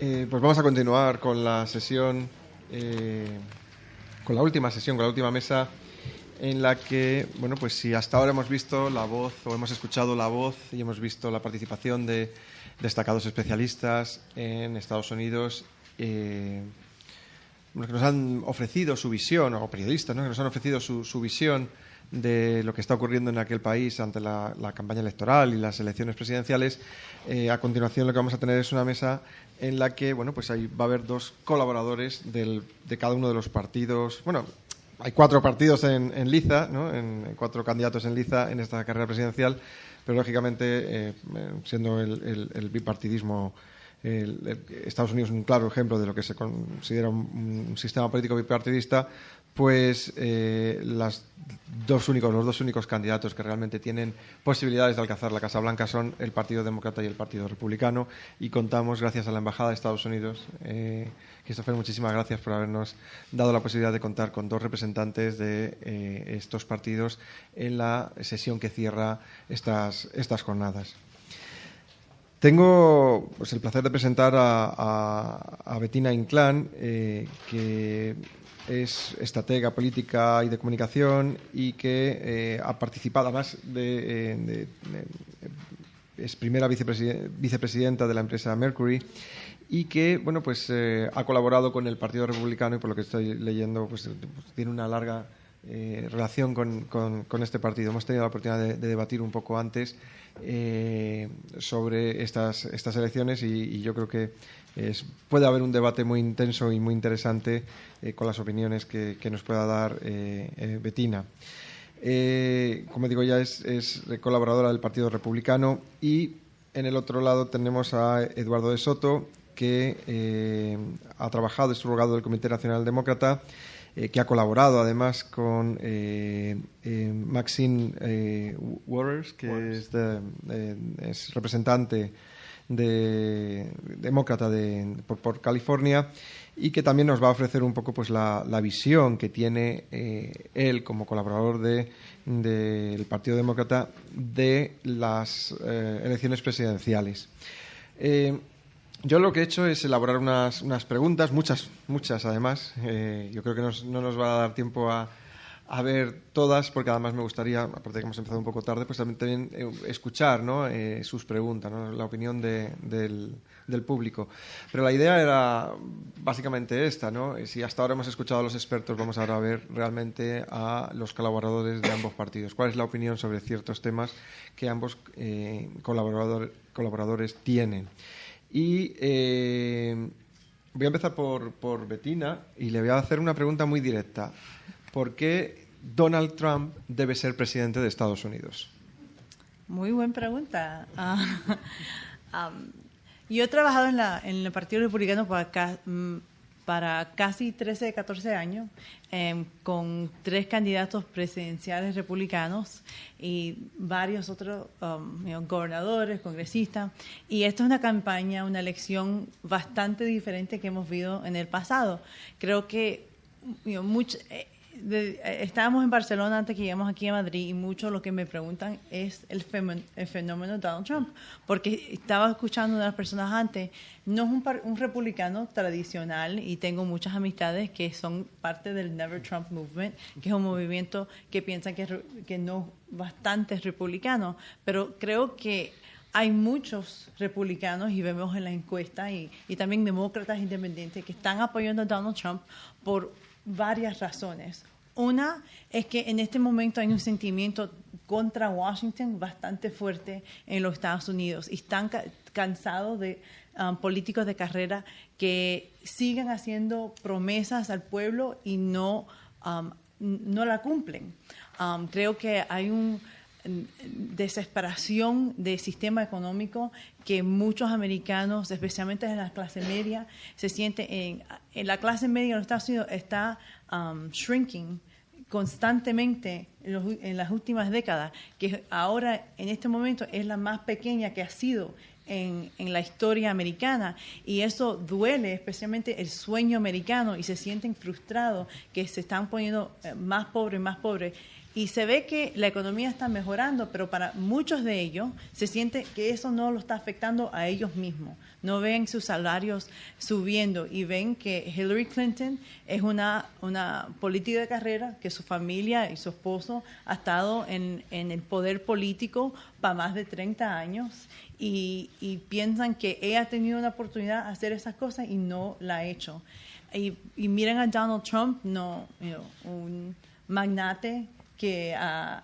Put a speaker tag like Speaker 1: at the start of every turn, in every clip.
Speaker 1: Pues vamos a continuar con la sesión, con la última sesión, con la última mesa, en la que, bueno, pues si hasta ahora hemos visto la voz o hemos escuchado la voz y hemos visto la participación de destacados especialistas en Estados Unidos, que nos han ofrecido su visión, o periodistas, ¿no?, que nos han ofrecido su visión de lo que está ocurriendo en aquel país ante la campaña electoral y las elecciones presidenciales. A continuación lo que vamos a tener es una mesa en la que, bueno, pues ahí va a haber dos colaboradores de cada uno de los partidos. Bueno, hay 4 partidos en liza, ¿no?, 4 candidatos en liza en esta carrera presidencial, pero lógicamente, siendo el bipartidismo, Estados Unidos es un claro ejemplo de lo que se considera un sistema político bipartidista, pues los dos únicos candidatos que realmente tienen posibilidades de alcanzar la Casa Blanca son el Partido Demócrata y el Partido Republicano, y contamos, gracias a la Embajada de Estados Unidos, Christopher, muchísimas gracias por habernos dado la posibilidad de contar con 2 representantes de estos partidos en la sesión que cierra estas jornadas. Tengo, pues, el placer de presentar a Bettina Inclán, que es estratega política y de comunicación y que ha participado, además es primera vicepresidenta de la empresa Mercury, y que, bueno, pues ha colaborado con el Partido Republicano, y por lo que estoy leyendo, pues tiene una larga relación con este partido. Hemos tenido la oportunidad de debatir un poco antes sobre estas elecciones, y yo creo que puede haber un debate muy intenso y muy interesante con las opiniones que nos pueda dar Bettina. Como digo, ya es colaboradora del Partido Republicano, y en el otro lado tenemos a Eduardo de Soto, que ha trabajado, es surrogado del Comité Nacional Demócrata, que ha colaborado además con Maxine Waters, que es representante demócrata por California, y que también nos va a ofrecer un poco, pues, la visión que tiene él como colaborador del Partido Demócrata de las elecciones presidenciales. Yo lo que he hecho es elaborar unas preguntas, muchas además. Yo creo que no nos va a dar tiempo a ver todas, porque además me gustaría, aparte de que hemos empezado un poco tarde, pues también escuchar, ¿no?, sus preguntas, ¿no?, la opinión del público. Pero la idea era básicamente esta, ¿no? Si hasta ahora hemos escuchado a los expertos, vamos ahora a ver realmente a los colaboradores de ambos partidos. ¿Cuál es la opinión sobre ciertos temas que ambos colaboradores tienen? Y voy a empezar por Bettina, y le voy a hacer una pregunta muy directa. ¿Por qué Donald Trump debe ser presidente de Estados Unidos?
Speaker 2: Muy buena pregunta. Yo he trabajado en el Partido Republicano para casi 13, 14 años, con 3 candidatos presidenciales republicanos y varios otros gobernadores, congresistas. Y esto es una campaña, una elección bastante diferente que hemos visto en el pasado. Creo que estábamos en Barcelona antes que llegamos aquí a Madrid, y mucho lo que me preguntan es el fenómeno Donald Trump, porque estaba escuchando a unas personas antes. No es un republicano tradicional, y tengo muchas amistades que son parte del Never Trump Movement, que es un movimiento que piensa que no bastante es republicano, pero creo que hay muchos republicanos, y vemos en la encuesta, y también demócratas independientes, que están apoyando a Donald Trump por varias razones. Una es que en este momento hay un sentimiento contra Washington bastante fuerte en los Estados Unidos, y están cansados de políticos de carrera que sigan haciendo promesas al pueblo y no la cumplen. Creo que hay una desesperación del sistema económico que muchos americanos, especialmente en la clase media, se sienten en la clase media en los Estados Unidos está shrinking constantemente en las últimas décadas, que ahora en este momento es la más pequeña que ha sido en la historia americana, y eso duele, especialmente el sueño americano, y se sienten frustrados que se están poniendo más pobres, Y se ve que la economía está mejorando, pero para muchos de ellos se siente que eso no lo está afectando a ellos mismos. No ven sus salarios subiendo y ven que Hillary Clinton es una política de carrera, que su familia y su esposo ha estado en el poder político para más de 30 años y piensan que ella ha tenido una oportunidad de hacer esas cosas y no la ha hecho. Y miren a Donald Trump, un magnate que ha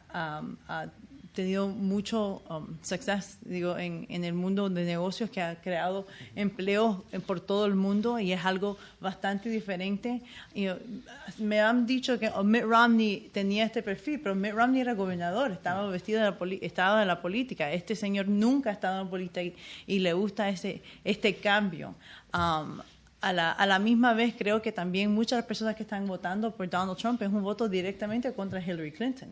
Speaker 2: tenido mucho success, en el mundo de negocios, que ha creado empleos por todo el mundo y es algo bastante diferente. Me han dicho que Mitt Romney tenía este perfil, pero Mitt Romney era gobernador, estaba vestido estaba en la política. Este señor nunca ha estado en la política y le gusta este cambio. A la misma vez, creo que también muchas personas que están votando por Donald Trump es un voto directamente contra Hillary Clinton.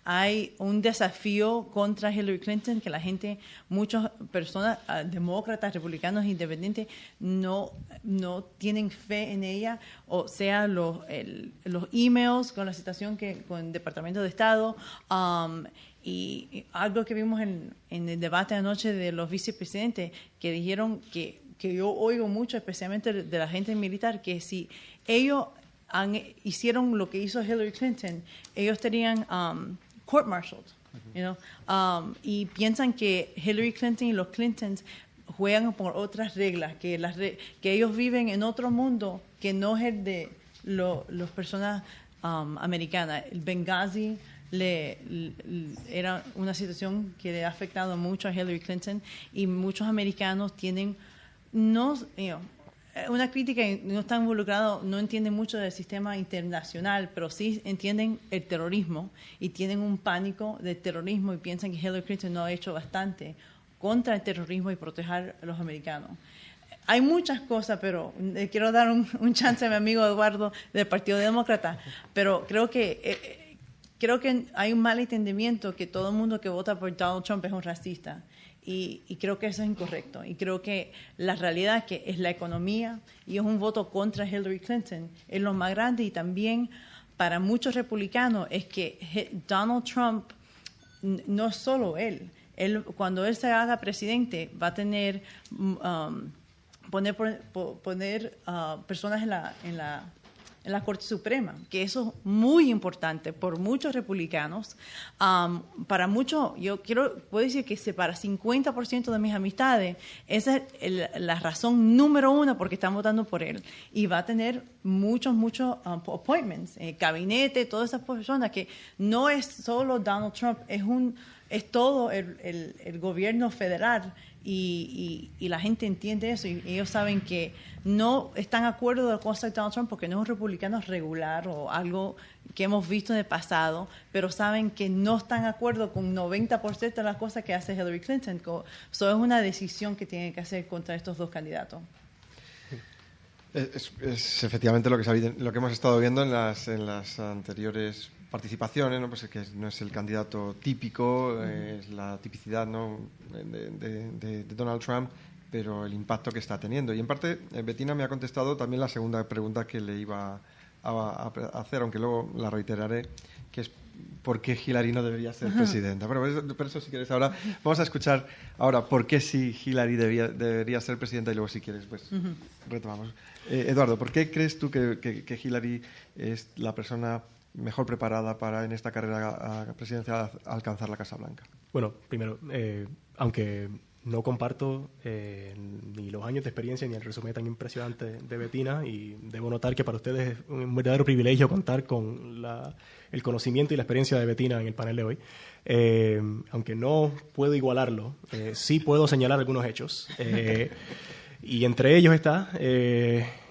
Speaker 2: Hay un desafío contra Hillary Clinton que la gente, muchas personas, demócratas, republicanos, independientes, no tienen fe en ella, o sea, los emails con la situación con el Departamento de Estado, y algo que vimos en el debate anoche de los vicepresidentes, que dijeron que yo oigo mucho, especialmente de la gente militar, que si ellos hicieron lo que hizo Hillary Clinton, ellos tenían court-martialed, y piensan que Hillary Clinton y los Clintons juegan por otras reglas, que ellos viven en otro mundo que no es el de las personas americanas. El Benghazi era una situación que le ha afectado mucho a Hillary Clinton, y muchos americanos tienen una crítica, no están involucrados, no entienden mucho del sistema internacional, pero sí entienden el terrorismo y tienen un pánico del terrorismo y piensan que Hillary Clinton no ha hecho bastante contra el terrorismo y proteger a los americanos. Hay muchas cosas, pero le quiero dar un chance a mi amigo Eduardo del Partido Demócrata, pero creo que hay un mal entendimiento que todo el mundo que vota por Donald Trump es un racista. Y creo que eso es incorrecto. Y creo que la realidad que es la economía y es un voto contra Hillary Clinton es lo más grande. Y también para muchos republicanos es que Donald Trump no es solo él. Cuando él se haga presidente va a tener poner personas en la Corte Suprema, que eso es muy importante por muchos republicanos. Para muchos, puedo decir que para 50% de mis amistades, esa es la razón número uno porque están votando por él. Y va a tener muchos appointments, gabinete, todas esas personas, que no es solo Donald Trump, es todo el gobierno federal. Y la gente entiende eso, y ellos saben que no están de acuerdo de las cosas de Donald Trump porque no es un republicano regular o algo que hemos visto en el pasado, pero saben que no están de acuerdo con 90% de las cosas que hace Hillary Clinton. Eso es una decisión que tienen que hacer contra estos dos candidatos.
Speaker 1: Es efectivamente lo que hemos estado viendo en las anteriores participaciones, ¿no? Pues que no es el candidato típico, es la tipicidad, ¿no?, de Donald Trump, pero el impacto que está teniendo. Y en parte, Bettina me ha contestado también la segunda pregunta que le iba a hacer, aunque luego la reiteraré, que es por qué Hillary no debería ser presidenta. Pero por eso, si quieres, ahora vamos a escuchar por qué sí Hillary debería ser presidenta, y luego, si quieres, pues retomamos. Eduardo, ¿por qué crees tú que Hillary es la persona mejor preparada para, en esta carrera presidencial, alcanzar la Casa Blanca?
Speaker 3: Bueno, primero, aunque no comparto ni los años de experiencia ni el resumen tan impresionante de Bettina, y debo notar que para ustedes es un verdadero privilegio contar con el conocimiento y la experiencia de Bettina en el panel de hoy. Aunque no puedo igualarlo, sí puedo señalar algunos hechos. Y entre ellos está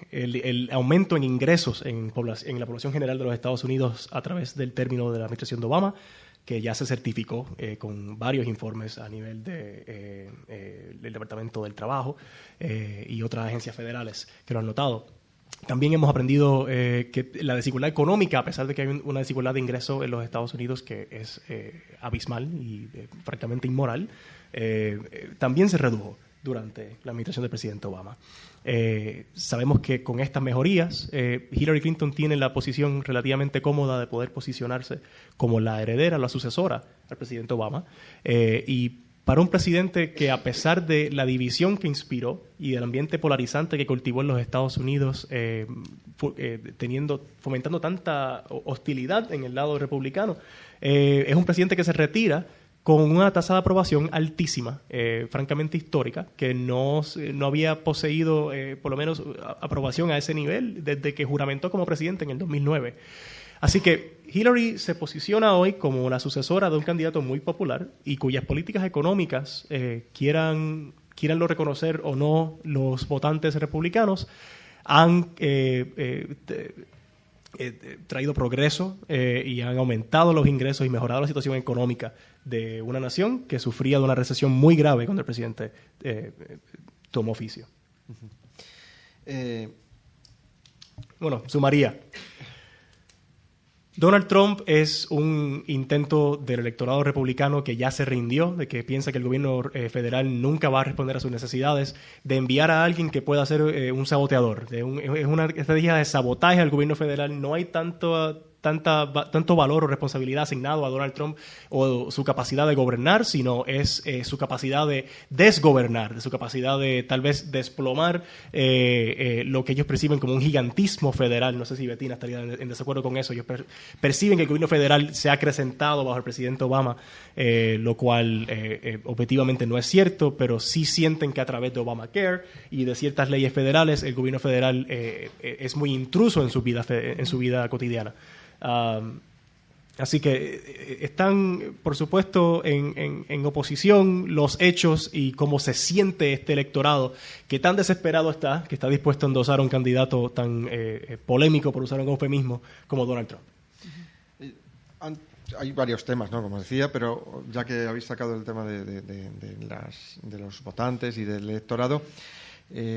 Speaker 3: el aumento en ingresos en la población general de los Estados Unidos a través del término de la administración de Obama, que ya se certificó con varios informes a nivel del Departamento del Trabajo y otras agencias federales que lo han notado. También hemos aprendido que la desigualdad económica, a pesar de que hay una desigualdad de ingreso en los Estados Unidos que es abismal y francamente inmoral, también se redujo durante la administración del presidente Obama. Sabemos que con estas mejorías, Hillary Clinton tiene la posición relativamente cómoda de poder posicionarse como la heredera, la sucesora al presidente Obama. Y para un presidente que, a pesar de la división que inspiró y del ambiente polarizante que cultivó en los Estados Unidos, fomentando tanta hostilidad en el lado republicano, es un presidente que se retira con una tasa de aprobación altísima, francamente histórica, que no había poseído por lo menos aprobación a ese nivel desde que juramentó como presidente en el 2009. Así que Hillary se posiciona hoy como la sucesora de un candidato muy popular y cuyas políticas económicas, quieranlo reconocer o no los votantes republicanos, han traído progreso y han aumentado los ingresos y mejorado la situación económica de una nación que sufría de una recesión muy grave cuando el presidente tomó oficio. Bueno, sumaría. Donald Trump es un intento del electorado republicano que ya se rindió, de que piensa que el gobierno federal nunca va a responder a sus necesidades, de enviar a alguien que pueda ser un saboteador. Es una estrategia de sabotaje al gobierno federal. No hay tanto valor o responsabilidad asignado a Donald Trump o su capacidad de gobernar, sino es su capacidad de desgobernar, de su capacidad de tal vez desplomar lo que ellos perciben como un gigantismo federal. No sé si Bettina estaría en desacuerdo con eso. Ellos perciben que el gobierno federal se ha acrecentado bajo el presidente Obama, lo cual objetivamente no es cierto, pero sí sienten que a través de Obamacare y de ciertas leyes federales el gobierno federal es muy intruso en su vida cotidiana. Así que están, por supuesto, en oposición los hechos y cómo se siente este electorado que tan desesperado está, que está dispuesto a endosar a un candidato tan polémico, por usar un eufemismo, como Donald Trump.
Speaker 1: Hay varios temas, ¿no? Como decía, pero ya que habéis sacado el tema de los votantes y del electorado,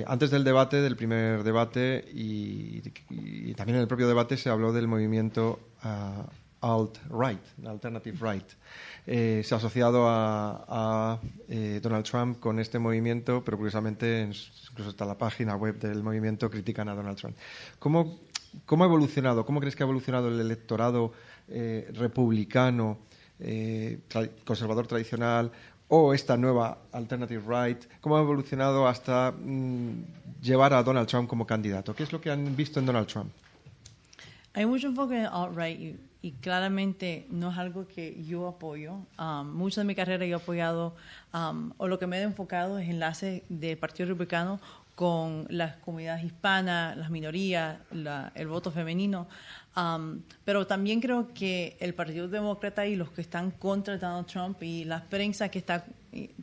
Speaker 1: antes del primer debate y también en el propio debate se habló del movimiento alt-right, alternative right. Se ha asociado a Donald Trump con este movimiento, pero curiosamente incluso hasta la página web del movimiento critican a Donald Trump. ¿Cómo ha evolucionado? ¿Cómo crees que ha evolucionado el electorado republicano, conservador tradicional, o esta nueva alternative right? ¿Cómo ha evolucionado hasta llevar a Donald Trump como candidato? ¿Qué es lo que han visto en Donald Trump?
Speaker 2: Hay mucho enfoque en alt-right y claramente no es algo que yo apoyo. Mucho de mi carrera yo he apoyado, o lo que me he enfocado es enlaces del Partido Republicano con las comunidades hispanas, las minorías, el voto femenino. Pero también creo que el Partido Demócrata y los que están contra Donald Trump y la prensa que está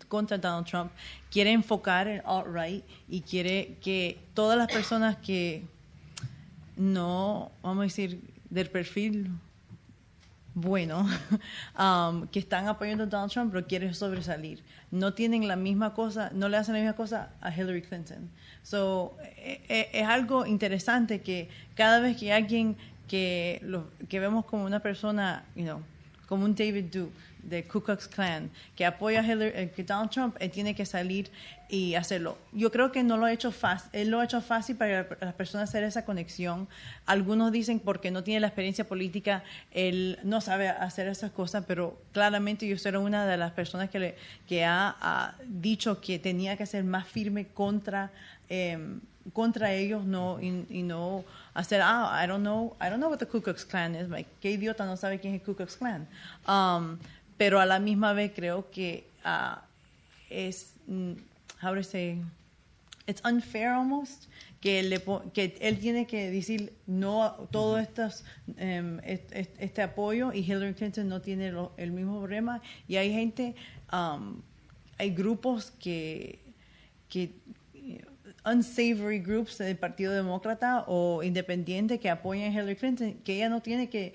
Speaker 2: contra Donald Trump quiere enfocar en alt-right y quiere que todas las personas que no, vamos a decir, del perfil bueno, que están apoyando a Donald Trump, pero quieren sobresalir. No tienen la misma cosa, no le hacen la misma cosa a Hillary Clinton. So, es algo interesante que cada vez que hay alguien que vemos como una persona, como un David Duke de Ku Klux Klan, que apoya a que Donald Trump, él tiene que salir y hacerlo. Yo creo que no lo ha hecho fácil, él lo ha hecho fácil para las personas hacer esa conexión. Algunos dicen porque no tiene la experiencia política, él no sabe hacer esas cosas, pero claramente yo soy una de las personas que ha dicho que tenía que ser más firme contra ellos, y no hacer, I don't know what the Ku Klux Klan is, like, qué idiota no sabe quién es el Ku Klux Klan. Pero a la misma vez creo que es, how to say, it's unfair almost, que él tiene que decir no a todo este apoyo y Hillary Clinton no tiene el mismo problema. Y hay gente, hay grupos que unsavory groups del Partido Demócrata o independiente que apoyan a Hillary Clinton, que ella no tiene que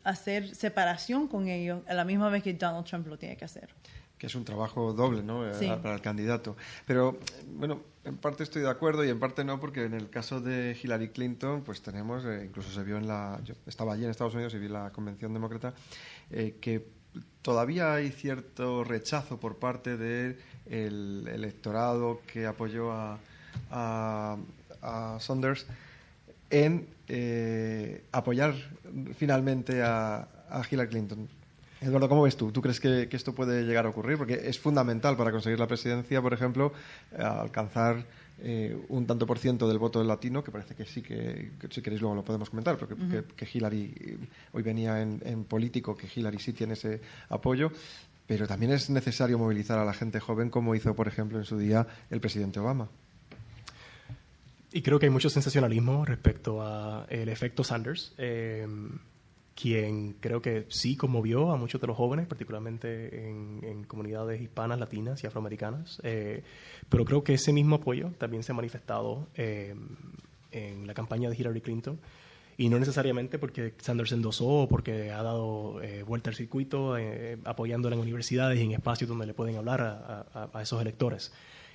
Speaker 2: hacer separación con ellos a la misma vez que Donald Trump lo tiene que hacer.
Speaker 1: Que es un trabajo doble, ¿no? Sí. Para el candidato. Pero, bueno, en parte estoy de acuerdo y en parte no, porque en el caso de Hillary Clinton, pues tenemos, incluso se vio yo estaba allí en Estados Unidos y vi la convención demócrata, que todavía hay cierto rechazo por parte del electorado que apoyó a a Sanders en apoyar finalmente a Hillary Clinton. Eduardo, ¿cómo ves tú? ¿Tú crees que esto puede llegar a ocurrir? Porque es fundamental para conseguir la presidencia, por ejemplo, alcanzar un tanto por ciento del voto del latino, que parece que sí, que si queréis luego lo podemos comentar, porque que Hillary, hoy venía en político, que Hillary sí tiene ese apoyo, pero también es necesario movilizar a la gente joven, como hizo, por ejemplo, en su día el presidente Obama.
Speaker 3: Y creo que hay mucho sensacionalismo respecto a el efecto Sanders, quien creo que sí conmovió a muchos de los jóvenes, particularmente en comunidades hispanas, latinas y afroamericanas. Pero creo que ese mismo apoyo también se ha manifestado en la campaña de Hillary Clinton, y no necesariamente porque Sanders endosó o porque ha dado vuelta al circuito, apoyándola en universidades y en espacios donde le pueden hablar a esos electores.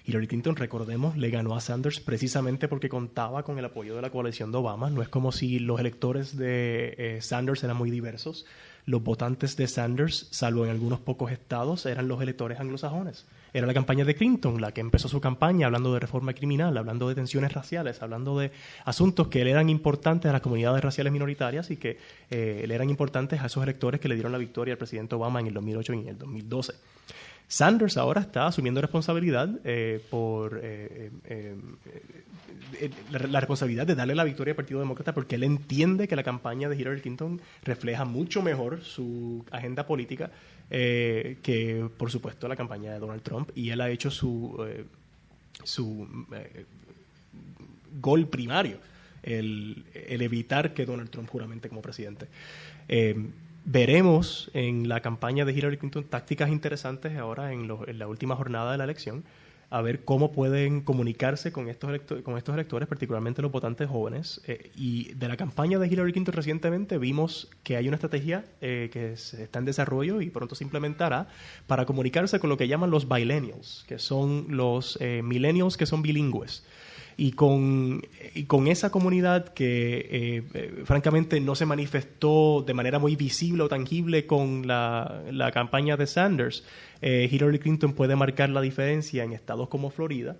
Speaker 3: Hillary Clinton, recordemos, le ganó a Sanders precisamente porque contaba con el apoyo de la coalición de Obama. No es como si los electores de Sanders eran muy diversos. Los votantes de Sanders, salvo en algunos pocos estados, eran los electores anglosajones. Era la campaña de Clinton la que empezó su campaña hablando de reforma criminal, hablando de tensiones raciales, hablando de asuntos que le eran importantes a las comunidades raciales minoritarias y que le eran importantes a esos electores que le dieron la victoria al presidente Obama en el 2008 y en el 2012. Sanders ahora está asumiendo responsabilidad por la responsabilidad de darle la victoria al Partido Demócrata, porque él entiende que la campaña de Hillary Clinton refleja mucho mejor su agenda política que, por supuesto, la campaña de Donald Trump, y él ha hecho su gol primario, el evitar que Donald Trump juramente como presidente. Veremos en la campaña de Hillary Clinton tácticas interesantes ahora en la última jornada de la elección, a ver cómo pueden comunicarse con estos electores, particularmente los votantes jóvenes. Y de la campaña de Hillary Clinton recientemente vimos que hay una estrategia que está en desarrollo y pronto se implementará para comunicarse con lo que llaman los billennials, que son los millennials que son bilingües. Y con esa comunidad que francamente no se manifestó de manera muy visible o tangible con la campaña de Sanders, Hillary Clinton puede marcar la diferencia en estados como Florida,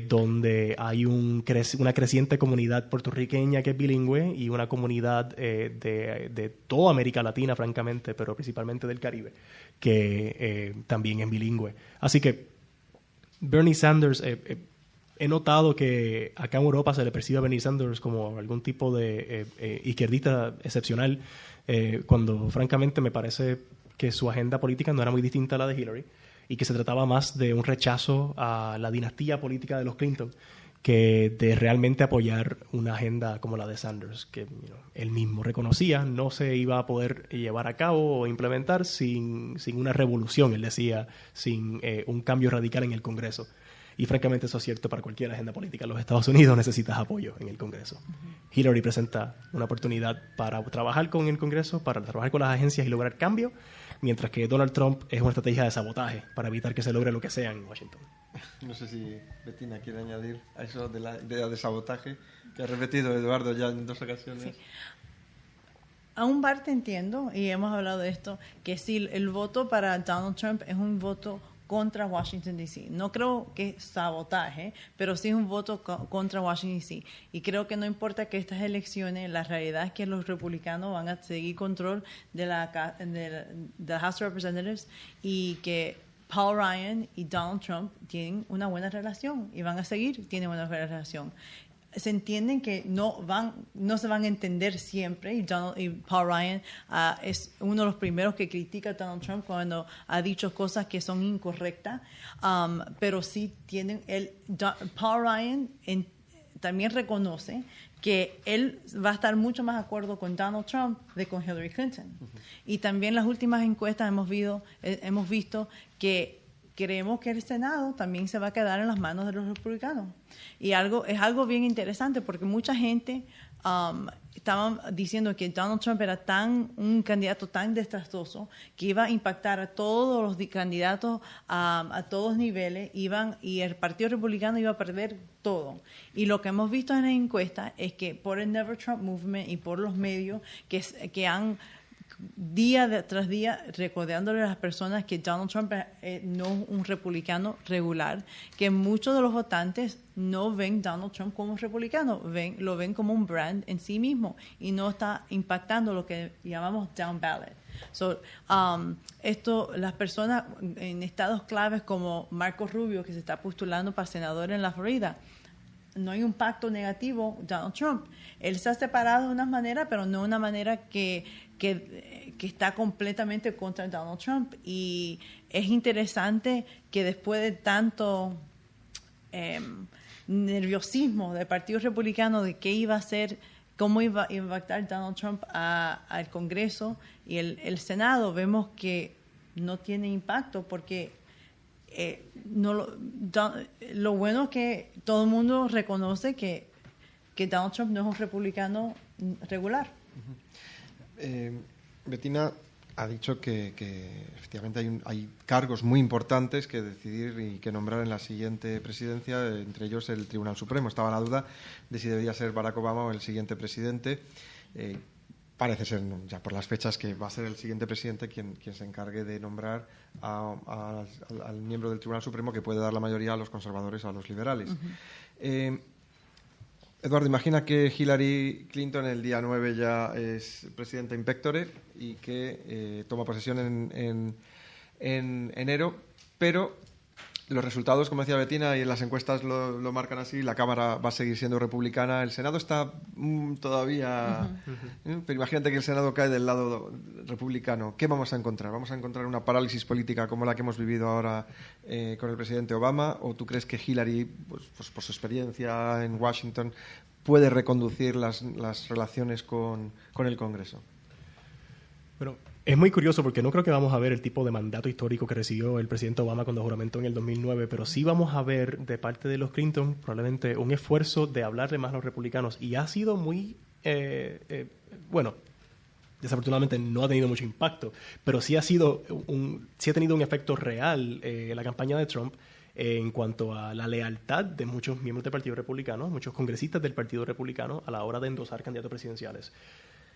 Speaker 3: donde hay una creciente comunidad puertorriqueña que es bilingüe y una comunidad de toda América Latina, francamente, pero principalmente del Caribe, que también es bilingüe. Así que Bernie Sanders... he notado que acá en Europa se le percibe a Bernie Sanders como algún tipo de izquierdista excepcional, cuando francamente me parece que su agenda política no era muy distinta a la de Hillary y que se trataba más de un rechazo a la dinastía política de los Clinton que de realmente apoyar una agenda como la de Sanders, que él mismo reconocía no se iba a poder llevar a cabo o implementar sin una revolución, él decía, sin un cambio radical en el Congreso. Y francamente eso es cierto para cualquier agenda política. En los Estados Unidos necesitas apoyo en el Congreso. Hillary presenta una oportunidad para trabajar con el Congreso, para trabajar con las agencias y lograr cambio, mientras que Donald Trump es una estrategia de sabotaje para evitar que se logre lo que sea en Washington.
Speaker 1: No sé si Bettina quiere añadir a eso de la idea de sabotaje que ha repetido Eduardo ya en 2 ocasiones. Sí.
Speaker 2: A un parte entiendo, y hemos hablado de esto, que si el voto para Donald Trump es un voto contra Washington, D.C. No creo que es sabotaje, pero sí es un voto contra Washington, D.C. Y creo que no importa que estas elecciones, la realidad es que los republicanos van a seguir control de la House of Representatives y que Paul Ryan y Donald Trump tienen una buena relación y van a seguir teniendo una buena relación. Se entienden que no se van a entender siempre, y Paul Ryan es uno de los primeros que critica a Donald Trump cuando ha dicho cosas que son incorrectas, pero sí Paul Ryan también reconoce que él va a estar mucho más de acuerdo con Donald Trump de con Hillary Clinton. Uh-huh. Y también las últimas encuestas hemos visto que creemos que el Senado también se va a quedar en las manos de los republicanos. Y es algo bien interesante porque mucha gente estaban diciendo que Donald Trump era un candidato tan desastroso que iba a impactar a todos los candidatos a todos niveles, y el Partido Republicano iba a perder todo. Y lo que hemos visto en la encuesta es que por el Never Trump Movement y por los medios que han tras día recordándole a las personas que Donald Trump no es un republicano regular, que muchos de los votantes no ven Donald Trump como un republicano, lo ven como un brand en sí mismo y no está impactando lo que llamamos down ballot. So, las personas en estados claves como Marco Rubio, que se está postulando para senador en la Florida, no hay un impacto negativo Donald Trump. Él se ha separado de una manera, pero no de una manera que está completamente contra Donald Trump. Y es interesante que después de tanto nerviosismo del Partido Republicano de qué iba a hacer, cómo iba a impactar Donald Trump al Congreso y el Senado, vemos que no tiene impacto porque lo bueno es que todo el mundo reconoce que Donald Trump no es un republicano regular.
Speaker 1: Bettina ha dicho que efectivamente hay cargos muy importantes que decidir y que nombrar en la siguiente presidencia, entre ellos el Tribunal Supremo. Estaba la duda de si debía ser Barack Obama o el siguiente presidente. Parece ser, ya por las fechas, que va a ser el siguiente presidente quien se encargue de nombrar al miembro del Tribunal Supremo, que puede dar la mayoría a los conservadores o a los liberales. Eduardo, imagina que Hillary Clinton el día 9 ya es presidenta in pectore y que toma posesión en enero, pero los resultados, como decía Bettina, y en las encuestas lo marcan así, la Cámara va a seguir siendo republicana, el Senado está todavía... Pero imagínate que el Senado cae del lado republicano. ¿Qué vamos a encontrar? ¿Vamos a encontrar una parálisis política como la que hemos vivido ahora con el presidente Obama? ¿O tú crees que Hillary, pues por su experiencia en Washington, puede reconducir las relaciones con el Congreso?
Speaker 3: Bueno, es muy curioso porque no creo que vamos a ver el tipo de mandato histórico que recibió el presidente Obama cuando juramentó en el 2009, pero sí vamos a ver de parte de los Clinton probablemente un esfuerzo de hablarle más a los republicanos, y ha sido muy, bueno, desafortunadamente no ha tenido mucho impacto, pero sí ha tenido un efecto real en la campaña de Trump en cuanto a la lealtad de muchos miembros del Partido Republicano, muchos congresistas del Partido Republicano a la hora de endosar candidatos presidenciales.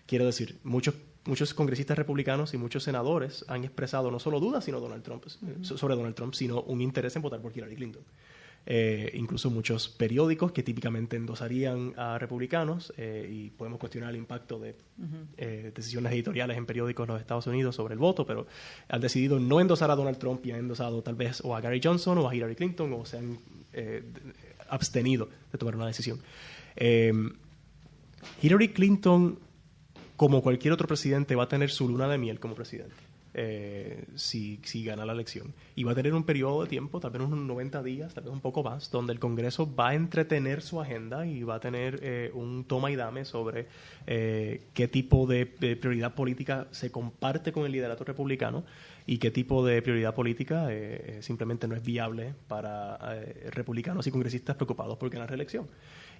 Speaker 3: Quiero decir, muchos congresistas republicanos y muchos senadores han expresado no solo dudas sobre Donald Trump, sino un interés en votar por Hillary Clinton. Incluso muchos periódicos que típicamente endosarían a republicanos, y podemos cuestionar el impacto de decisiones editoriales en periódicos en los Estados Unidos sobre el voto, pero han decidido no endosar a Donald Trump y han endosado tal vez o a Gary Johnson o a Hillary Clinton, o se han abstenido de tomar una decisión. Hillary Clinton, como cualquier otro presidente, va a tener su luna de miel como presidente, si gana la elección. Y va a tener un periodo de tiempo, tal vez unos 90 días, tal vez un poco más, donde el Congreso va a entretener su agenda y va a tener un toma y dame sobre qué tipo de prioridad política se comparte con el liderato republicano y qué tipo de prioridad política simplemente no es viable para republicanos y congresistas preocupados por ganar reelección.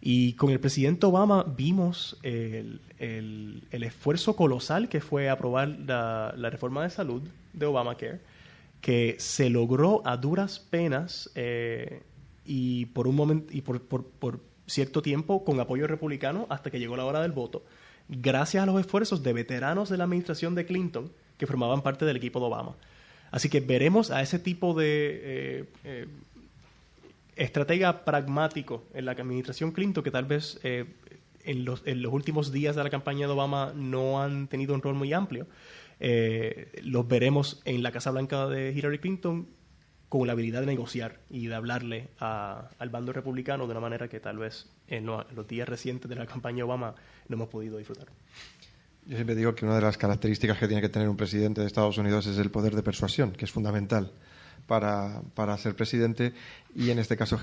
Speaker 3: Y con el presidente Obama vimos el esfuerzo colosal que fue aprobar la reforma de salud de Obamacare, que se logró a duras penas y por un momento y por cierto tiempo con apoyo republicano hasta que llegó la hora del voto, gracias a los esfuerzos de veteranos de la administración de Clinton que formaban parte del equipo de Obama. Así que veremos a ese tipo de estratega pragmático en la administración Clinton, que tal vez en los últimos días de la campaña de Obama no han tenido un rol muy amplio. Los veremos en la Casa Blanca de Hillary Clinton con la habilidad de negociar y de hablarle al bando republicano de una manera que tal vez en los días recientes de la campaña de Obama no hemos podido disfrutar.
Speaker 1: Yo siempre digo que una de las características que tiene que tener un presidente de Estados Unidos es el poder de persuasión, que es fundamental para ser presidente, y en este caso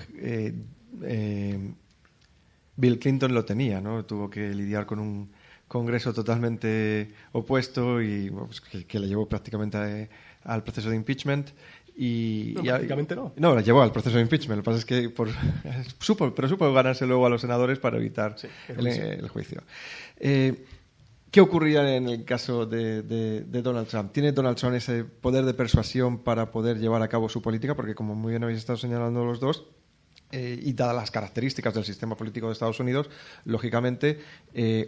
Speaker 1: Bill Clinton lo tenía, ¿no? Tuvo que lidiar con un Congreso totalmente opuesto y pues, que le llevó prácticamente al proceso de impeachment.
Speaker 3: Prácticamente no.
Speaker 1: No, la llevó al proceso de impeachment. Lo que pasa es que supo ganarse luego a los senadores para evitar el juicio. ¿Qué ocurriría en el caso de Donald Trump? ¿Tiene Donald Trump ese poder de persuasión para poder llevar a cabo su política? Porque, como muy bien habéis estado señalando los dos, y dadas las características del sistema político de Estados Unidos, lógicamente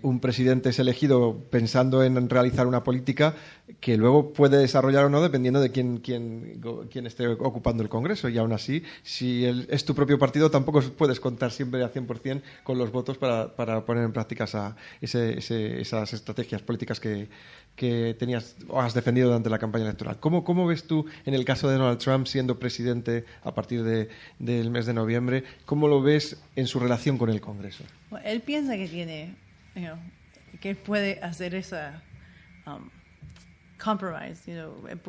Speaker 1: un presidente es elegido pensando en realizar una política que luego puede desarrollar o no dependiendo de quién esté ocupando el Congreso. Y aún así, si es tu propio partido, tampoco puedes contar siempre al 100% con los votos para poner en práctica esas estrategias políticas que tenías o has defendido durante la campaña electoral. ¿Cómo ves tú, en el caso de Donald Trump, siendo presidente a partir del mes de noviembre, cómo lo ves en su relación con el Congreso?
Speaker 2: Bueno, él piensa que tiene, que puede hacer esa compromise.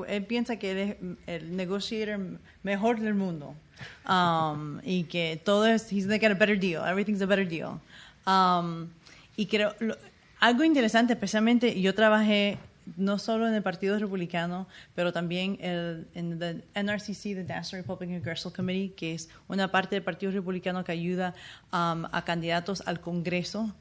Speaker 2: Él piensa que él es el negotiator mejor del mundo y que todo es, he's going to get a better deal, everything's a better deal. Y creo, algo interesante, especialmente yo trabajé no solo en el Partido Republicano, pero también en el NRCC, the National Republican Congressional Committee, que es una parte del Partido Republicano que ayuda a candidatos al Congreso.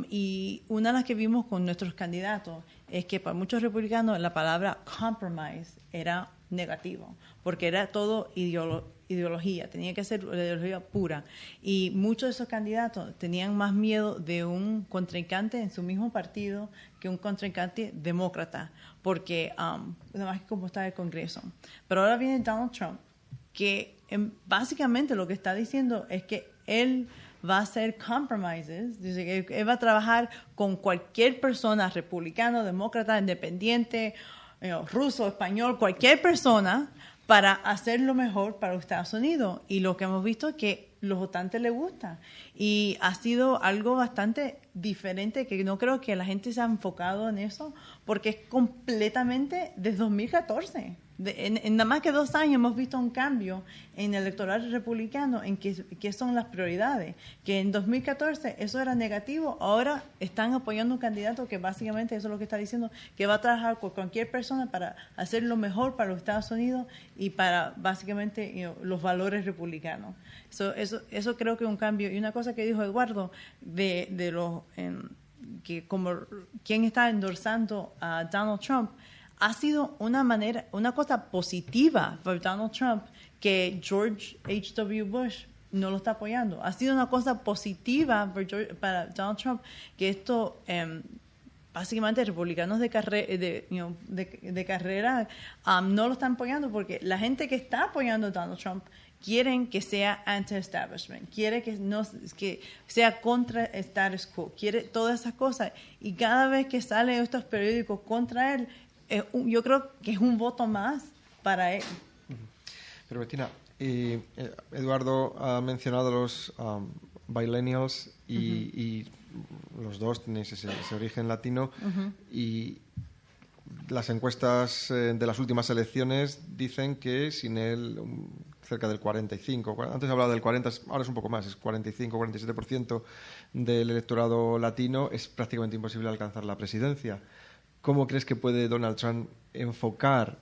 Speaker 2: Y una de las que vimos con nuestros candidatos es que para muchos republicanos la palabra compromise era negativo, porque era todo ideología, tenía que ser ideología pura. Y muchos de esos candidatos tenían más miedo de un contrincante en su mismo partido que un contrincante demócrata, porque nada más que como está el Congreso. Pero ahora viene Donald Trump, que básicamente lo que está diciendo es que él va a hacer compromises, dice que él va a trabajar con cualquier persona, republicano, demócrata, independiente, ruso, español, cualquier persona, para hacer lo mejor para los Estados Unidos. Y lo que hemos visto es que los votantes les gusta. Y ha sido algo bastante diferente, que no creo que la gente se ha enfocado en eso, porque es completamente desde 2014. En nada más que 2 años hemos visto un cambio en el electorado republicano en qué son las prioridades. Que en 2014 eso era negativo, ahora están apoyando un candidato que básicamente eso es lo que está diciendo, que va a trabajar con cualquier persona para hacer lo mejor para los Estados Unidos y para básicamente los valores republicanos. Eso creo que es un cambio. Y una cosa que dijo Eduardo de los que como quien está endorsando a Donald Trump, ha sido una cosa positiva para Donald Trump que George H.W. Bush no lo está apoyando. Ha sido una cosa positiva para Donald Trump que esto básicamente republicanos de carrera no lo están apoyando, porque la gente que está apoyando a Donald Trump quieren que sea anti-establishment, quiere que sea contra el status quo, quiere todas esas cosas. Y cada vez que salen estos periódicos contra él, yo creo que es un voto más para él.
Speaker 1: Pero Bettina, Eduardo ha mencionado los millennials y los dos tienen ese origen latino, y las encuestas de las últimas elecciones dicen que sin él cerca del 45, antes hablaba del 40, ahora es un poco más, es 45-47% del electorado latino, es prácticamente imposible alcanzar la presidencia. ¿Cómo crees que puede Donald Trump enfocar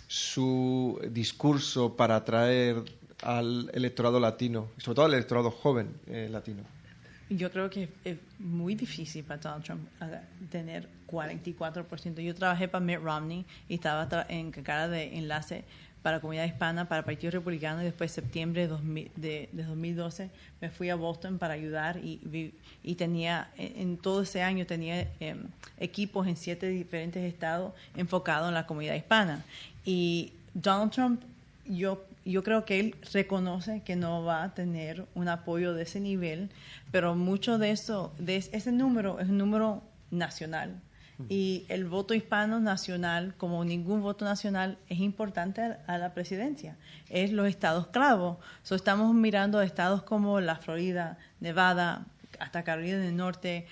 Speaker 1: su discurso para atraer al electorado latino, y sobre todo al electorado joven latino?
Speaker 2: Yo creo que es muy difícil para Donald Trump tener 44%. Yo trabajé para Mitt Romney y estaba encargada de enlace para la comunidad hispana, para el Partido Republicano, y después en septiembre de 2012 me fui a Boston para ayudar y tenía, en todo ese año tenía equipos en 7 diferentes estados enfocados en la comunidad hispana. Y Donald Trump, yo creo que él reconoce que no va a tener un apoyo de ese nivel, pero mucho de ese número es un número nacional. Y el voto hispano nacional, como ningún voto nacional, es importante a la presidencia. Es los estados clavos. Estamos mirando estados como la Florida, Nevada, hasta Carolina del Norte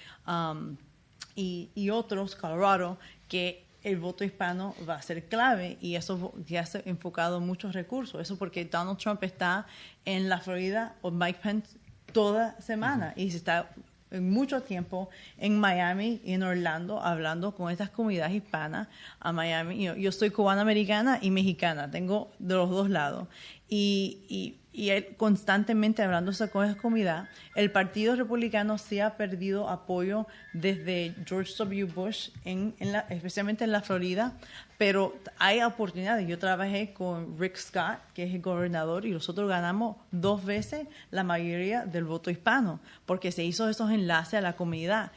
Speaker 2: y otros, Colorado, que el voto hispano va a ser clave, y eso ya se ha enfocado muchos recursos. Eso porque Donald Trump está en la Florida o Mike Pence toda semana y se está en mucho tiempo en Miami y en Orlando hablando con estas comunidades hispanas. A Miami, yo soy cubana americana y mexicana, tengo de los dos lados, y y él constantemente hablándose con esa comunidad. El Partido Republicano sí ha perdido apoyo desde George W. Bush, especialmente en la Florida, pero hay oportunidades. Yo trabajé con Rick Scott, que es el gobernador, y nosotros ganamos 2 veces la mayoría del voto hispano, porque se hizo esos enlaces a la comunidad.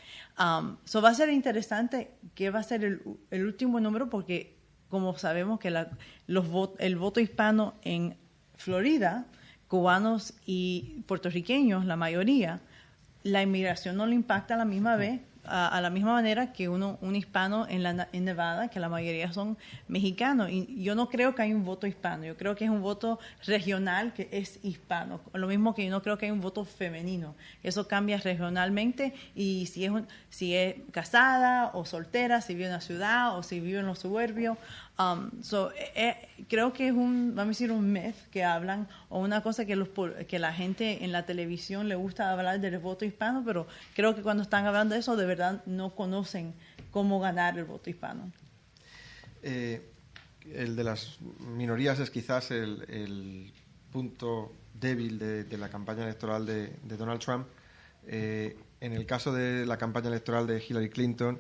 Speaker 2: So va a ser interesante qué va a ser el último número, porque como sabemos que el voto hispano en Florida, cubanos y puertorriqueños, la mayoría, la inmigración no le impacta a la misma vez, a la misma manera que un hispano en Nevada, que la mayoría son mexicanos. Y yo no creo que hay un voto hispano, yo creo que es un voto regional que es hispano. Lo mismo que yo no creo que hay un voto femenino. Eso cambia regionalmente, y si es casada o soltera, si vive en la ciudad o si vive en los suburbios. Creo que es vamos a decir, un myth que hablan, o una cosa que la gente en la televisión le gusta hablar del voto hispano, pero creo que cuando están hablando de eso, de verdad no conocen cómo ganar el voto hispano.
Speaker 1: El de las minorías es quizás el punto débil de la campaña electoral de Donald Trump. En el caso de la campaña electoral de Hillary Clinton,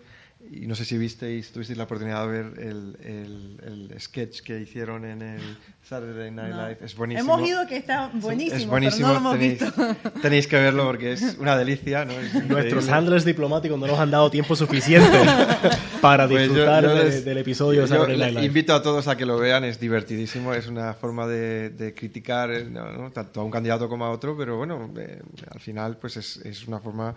Speaker 1: y no sé si tuvisteis la oportunidad de ver el sketch que hicieron en el Saturday Night Live. Es buenísimo.
Speaker 2: Hemos oído que está buenísimo,
Speaker 1: es buenísimo,
Speaker 2: pero no lo hemos visto.
Speaker 1: Tenéis que verlo porque es una delicia, ¿no?
Speaker 3: Nuestros handlers diplomáticos no nos han dado tiempo suficiente para disfrutar del episodio de Saturday Night Live.
Speaker 1: Invito a todos a que lo vean, es divertidísimo, es una forma de criticar, ¿no? Tanto a un candidato como a otro, pero bueno, al final pues es una forma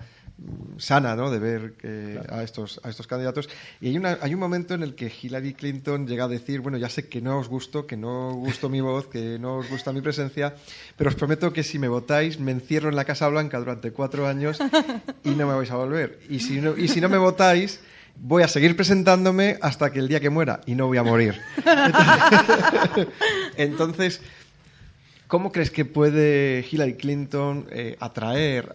Speaker 1: sana, ¿no?, de ver claro, a estos candidatos. Y hay un momento en el que Hillary Clinton llega a decir, bueno, ya sé que no os gusto mi voz, que no os gusta mi presencia, pero os prometo que si me votáis me encierro en la Casa Blanca durante 4 años y no me vais a volver. Y si no me votáis, voy a seguir presentándome hasta que el día que muera, y no voy a morir. Entonces, ¿cómo crees que puede Hillary Clinton atraer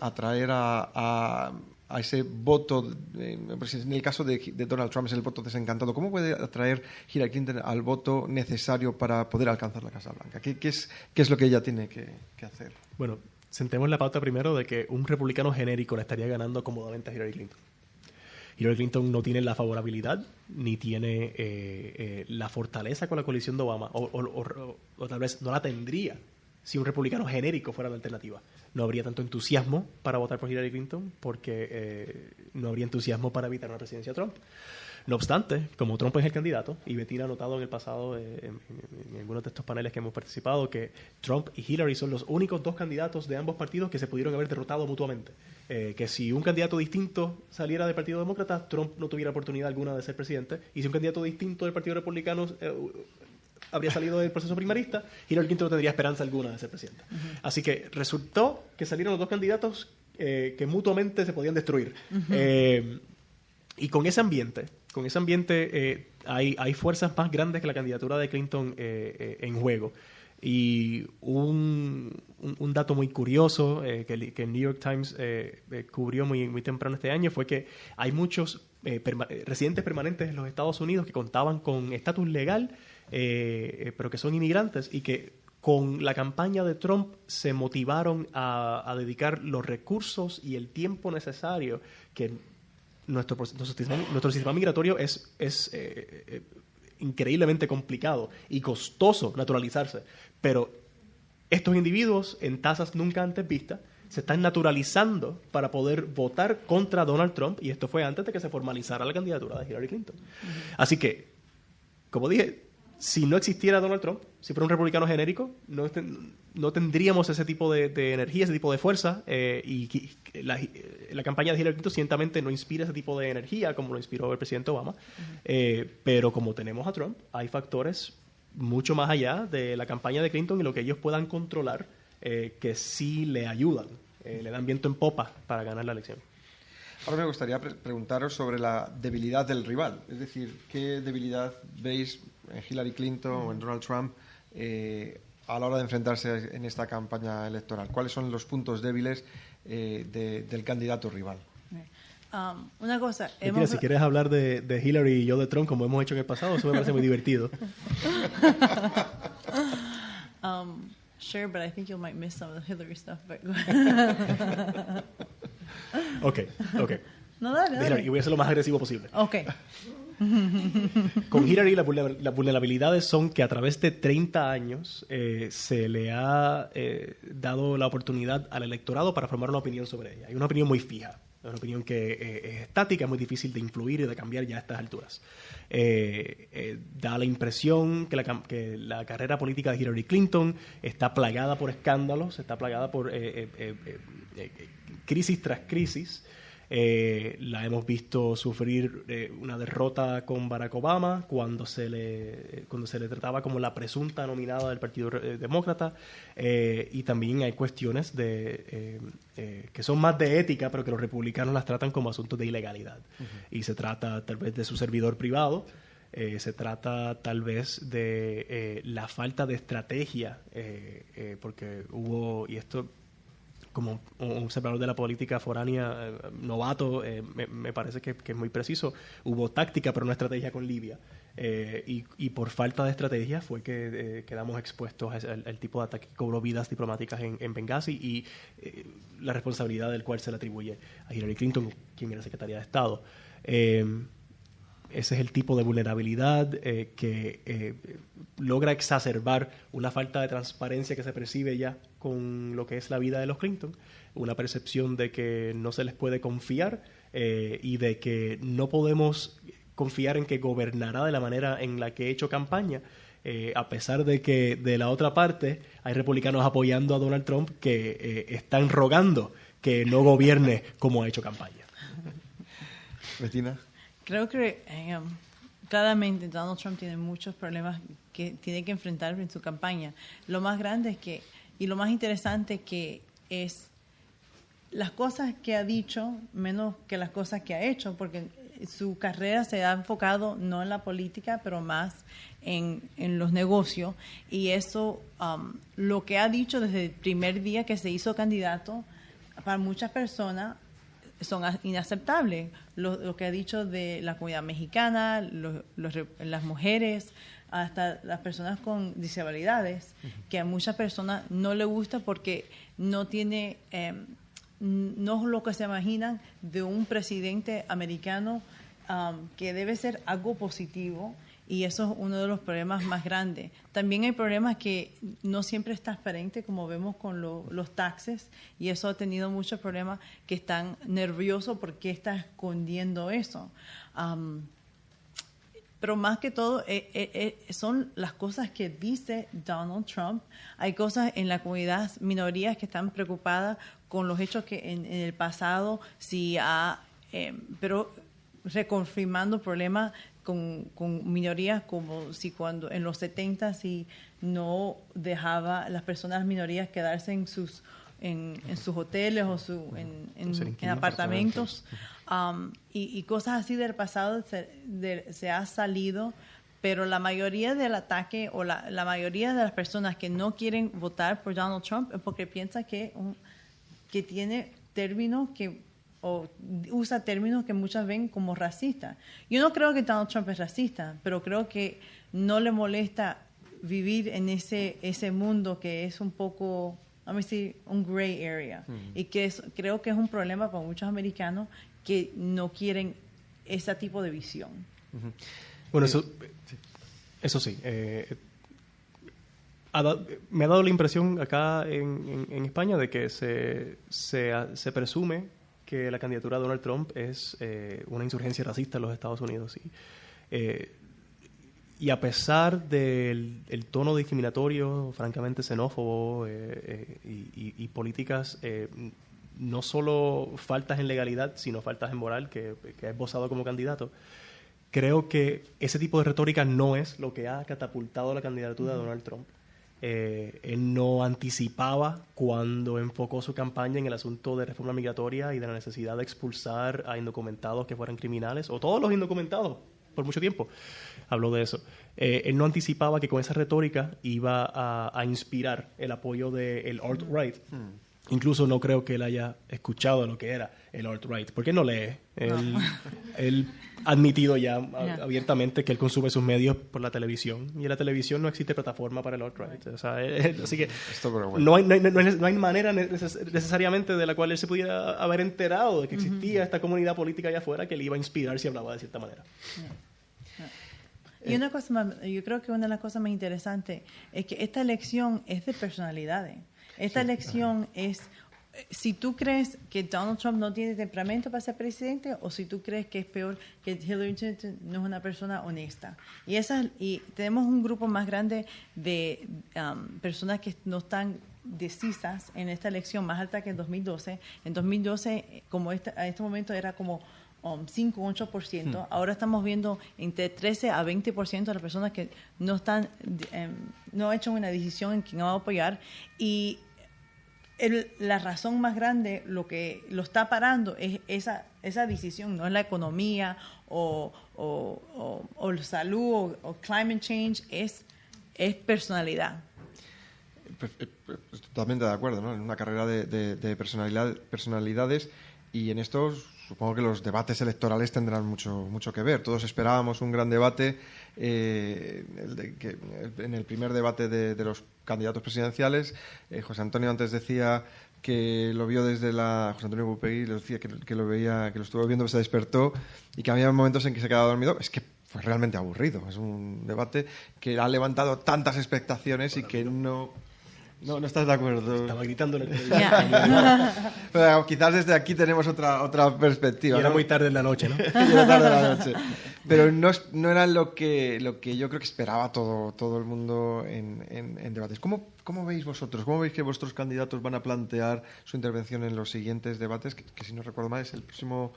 Speaker 1: a ese voto? En el caso de Donald Trump es el voto desencantado. ¿Cómo puede atraer Hillary Clinton al voto necesario para poder alcanzar la Casa Blanca? ¿Qué es lo que ella tiene que hacer?
Speaker 3: Bueno, sentemos la pauta primero de que un republicano genérico le estaría ganando cómodamente a Hillary Clinton. Hillary Clinton no tiene la favorabilidad ni tiene la fortaleza con la coalición de Obama, o tal vez no la tendría si un republicano genérico fuera la alternativa. No habría tanto entusiasmo para votar por Hillary Clinton porque no habría entusiasmo para evitar una presidencia de Trump. No obstante, como Trump es el candidato, y Bettina ha notado en el pasado, en algunos de estos paneles que hemos participado, que Trump y Hillary son los únicos 2 candidatos de ambos partidos que se pudieron haber derrotado mutuamente. Que si un candidato distinto saliera del Partido Demócrata, Trump no tuviera oportunidad alguna de ser presidente, y si un candidato distinto del Partido Republicano habría salido del proceso primarista, Hillary Clinton no tendría esperanza alguna de ser presidenta. Uh-huh. Así que resultó que salieron los 2 candidatos que mutuamente se podían destruir. Uh-huh. Y con ese ambiente hay fuerzas más grandes que la candidatura de Clinton en juego. Y un dato muy curioso que el New York Times cubrió muy temprano este año fue que hay muchos residentes permanentes en los Estados Unidos que contaban con estatus legal, pero que son inmigrantes, y que con la campaña de Trump se motivaron a dedicar los recursos y el tiempo necesario que nuestro sistema migratorio es increíblemente complicado y costoso naturalizarse, pero estos individuos en tasas nunca antes vistas se están naturalizando para poder votar contra Donald Trump, y esto fue antes de que se formalizara la candidatura de Hillary Clinton. Uh-huh. Así que, como dije, si no existiera Donald Trump, si fuera un republicano genérico, no tendríamos ese tipo de energía, ese tipo de fuerza, y la campaña de Hillary Clinton ciertamente no inspira ese tipo de energía como lo inspiró el presidente Obama. Uh-huh. Pero como tenemos a Trump, hay factores mucho más allá de la campaña de Clinton y lo que ellos puedan controlar que sí le ayudan, le dan viento en popa para ganar la elección.
Speaker 1: Ahora me gustaría preguntaros sobre la debilidad del rival. Es decir, ¿qué debilidad veis en Hillary Clinton o en Donald Trump a la hora de enfrentarse en esta campaña electoral? ¿Cuáles son los puntos débiles del candidato rival?
Speaker 2: Una cosa...
Speaker 3: Mira, si quieres hablar de Hillary y yo de Trump, como hemos hecho en el pasado, eso me parece muy divertido.
Speaker 2: Sure, but I think you might miss some of the Hillary stuff. But
Speaker 3: Ok.
Speaker 2: no, dale.
Speaker 3: Mira, y voy a ser lo más agresivo posible.
Speaker 2: Ok.
Speaker 3: Con Hillary las vulnerabilidades son que a través de 30 años se le ha dado la oportunidad al electorado para formar una opinión sobre ella. Hay una opinión muy fija, una opinión que es estática, es muy difícil de influir y de cambiar ya a estas alturas. Da la impresión que la carrera política de Hillary Clinton está plagada por escándalos, está plagada por crisis tras crisis. La hemos visto sufrir una derrota con Barack Obama cuando se le trataba como la presunta nominada del Partido Demócrata, y también hay cuestiones que son más de ética, pero que los republicanos las tratan como asuntos de ilegalidad. Y se trata tal vez de su servidor privado, se trata tal vez de la falta de estrategia, porque hubo, y esto como un observador de la política foránea novato, me parece que es muy preciso. Hubo táctica, pero no estrategia con Libia. Y por falta de estrategia fue que quedamos expuestos al tipo de ataque que cobró vidas diplomáticas en Benghazi, y la responsabilidad del cual se le atribuye a Hillary Clinton, quien era secretaria de Estado. Ese es el tipo de vulnerabilidad que logra exacerbar una falta de transparencia que se percibe ya con lo que es la vida de los Clinton, una percepción de que no se les puede confiar y de que no podemos confiar en que gobernará de la manera en la que he hecho campaña, a pesar de que de la otra parte hay republicanos apoyando a Donald Trump que están rogando que no gobierne como ha hecho campaña.
Speaker 1: Bettina.
Speaker 2: Creo que claramente Donald Trump tiene muchos problemas que tiene que enfrentar en su campaña. Lo más grande es que, y lo más interesante que es las cosas que ha dicho menos que las cosas que ha hecho, porque su carrera se ha enfocado no en la política, pero más en los negocios. Y eso, lo que ha dicho desde el primer día que se hizo candidato, para muchas personas son inaceptables. Lo que ha dicho de la comunidad mexicana, las mujeres, hasta las personas con discapacidades, que a muchas personas no les gusta porque no tiene, no es lo que se imaginan de un presidente americano, que debe ser algo positivo. Y eso es uno de los problemas más grandes. También hay problemas que no siempre es transparente, como vemos con los taxes, y eso ha tenido muchos problemas que están nerviosos porque está escondiendo eso. Pero más que todo, son las cosas que dice Donald Trump. Hay cosas en la comunidad, minorías que están preocupadas con los hechos que en el pasado pero reconfirmando problemas con minorías, como si cuando en los 70 si no dejaba a las personas minorías quedarse en sus hoteles o en apartamentos, y cosas así del pasado se ha salido, pero la mayoría del ataque o la mayoría de las personas que no quieren votar por Donald Trump es porque piensa que tiene términos o usa términos que muchas ven como racistas. Yo no creo que Donald Trump es racista, pero creo que no le molesta vivir en ese mundo que es un poco, vamos a decir, un gray area. Y que creo que es un problema para muchos americanos que no quieren ese tipo de visión.
Speaker 3: Bueno, eso sí. Me ha dado la impresión acá en España de que se presume que la candidatura de Donald Trump es una insurgencia racista en los Estados Unidos. Y a pesar del tono discriminatorio, francamente xenófobo, y políticas, no solo faltas en legalidad, sino faltas en moral que ha esbozado como candidato, creo que ese tipo de retórica no es lo que ha catapultado la candidatura de Donald Trump. Él no anticipaba cuando enfocó su campaña en el asunto de reforma migratoria y de la necesidad de expulsar a indocumentados que fueran criminales, o todos los indocumentados por mucho tiempo. Habló de eso. Él no anticipaba que con esa retórica iba a inspirar el apoyo del alt-right. Incluso no creo que él haya escuchado lo que era el alt-right, porque no lee. Él ha admitido ya abiertamente que él consume sus medios por la televisión, y en la televisión no existe plataforma para el alt-right. O sea, así que no hay manera necesariamente de la cual él se pudiera haber enterado de que existía esta comunidad política allá afuera que le iba a inspirar si hablaba de cierta manera.
Speaker 2: Y una cosa más, yo creo que una de las cosas más interesantes es que esta elección es de personalidades. Esta elección es si tú crees que Donald Trump no tiene temperamento para ser presidente, o si tú crees que es peor que Hillary Clinton no es una persona honesta. Y tenemos un grupo más grande de personas que no están decisas en esta elección, más alta que en 2012. En 2012, como a este momento era como 5 o 8%. Ahora estamos viendo entre 13 a 20% de las personas que no han hecho una decisión en quién va a apoyar. Y la razón más grande, lo que lo está parando es esa decisión, no es la economía o la salud o climate change, es personalidad.
Speaker 1: Totalmente de acuerdo, ¿no? En una carrera de personalidades, y en esto supongo que los debates electorales tendrán mucho que ver. Todos esperábamos un gran debate, en el primer debate de los candidatos presidenciales. José Antonio antes decía que lo vio José Antonio Bupegui le decía que lo veía, que lo estuvo viendo, se despertó y que había momentos en que se quedaba dormido. Es que fue realmente aburrido. Es un debate que ha levantado tantas expectaciones y que no estás de acuerdo.
Speaker 3: Estaba gritando en el televisor.
Speaker 1: Pero quizás desde aquí tenemos otra perspectiva.
Speaker 3: Y era muy tarde en la noche, ¿no?
Speaker 1: Era tarde en la noche. Pero no era lo que yo creo que esperaba todo el mundo en debates. ¿Cómo veis vosotros? ¿Cómo veis que vuestros candidatos van a plantear su intervención en los siguientes debates? Que si no recuerdo mal es el próximo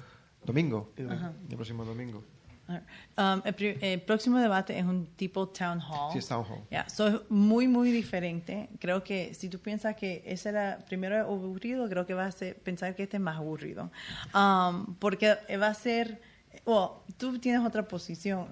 Speaker 1: domingo. El próximo domingo.
Speaker 2: El próximo debate es un tipo town hall.
Speaker 1: Sí, es town hall.
Speaker 2: Es muy, muy diferente. Creo que si tú piensas que ese era primero aburrido, creo que vas a pensar que este es más aburrido. Porque va a ser... tú tienes otra posición,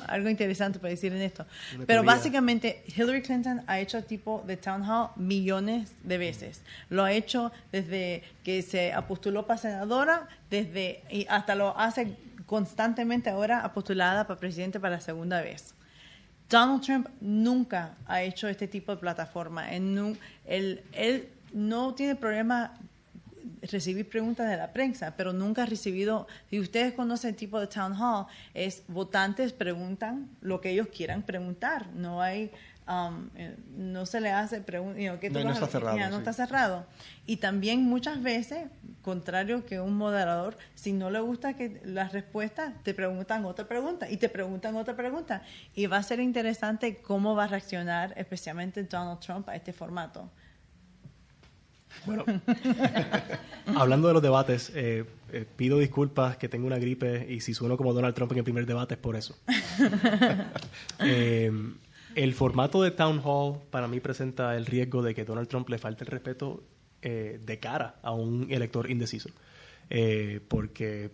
Speaker 2: algo interesante para decir en esto. Pero básicamente Hillary Clinton ha hecho tipo de town hall millones de veces. Lo ha hecho desde que se postuló para senadora, y hasta lo hace constantemente ahora, postulada para presidente para la segunda vez. Donald Trump nunca ha hecho este tipo de plataforma. Él no tiene problema recibir preguntas de la prensa, pero nunca ha recibido. Si ustedes conocen el tipo de town hall, votantes preguntan lo que ellos quieran preguntar. No hay no se le hace preguntas.
Speaker 1: No está cerrado.
Speaker 2: No está cerrado. Y también muchas veces, contrario que un moderador, si no le gusta que las respuestas, te preguntan otra pregunta y te preguntan otra pregunta. Y va a ser interesante cómo va a reaccionar especialmente Donald Trump a este formato.
Speaker 3: Bueno, hablando de los debates, pido disculpas que tengo una gripe y si sueno como Donald Trump en el primer debate es por eso. El formato de Town Hall para mí presenta el riesgo de que Donald Trump le falte el respeto de cara a un elector indeciso. Porque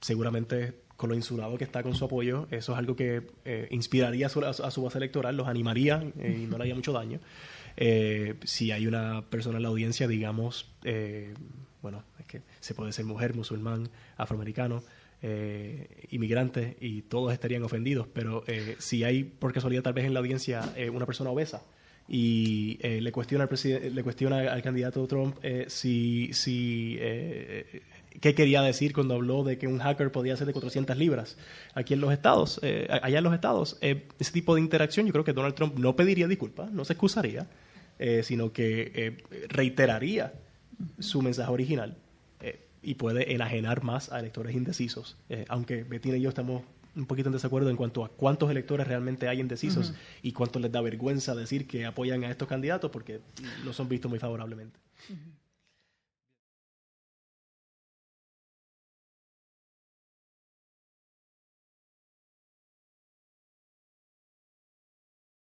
Speaker 3: seguramente con lo insulado que está con su apoyo, eso es algo que inspiraría a su base electoral, los animaría y no le haría mucho daño. Si hay una persona en la audiencia, digamos, es que se puede ser mujer, musulmán, afroamericano, inmigrante, y todos estarían ofendidos, pero si hay por casualidad tal vez en la audiencia una persona obesa y le cuestiona al candidato Trump qué quería decir cuando habló de que un hacker podía ser de 400 libras aquí en los estados, allá en los estados, ese tipo de interacción, yo creo que Donald Trump no pediría disculpas, no se excusaría, sino que reiteraría su mensaje original y puede enajenar más a electores indecisos, aunque Bettina y yo estamos un poquito en desacuerdo en cuanto a cuántos electores realmente hay indecisos y cuántos les da vergüenza decir que apoyan a estos candidatos porque no son vistos muy favorablemente.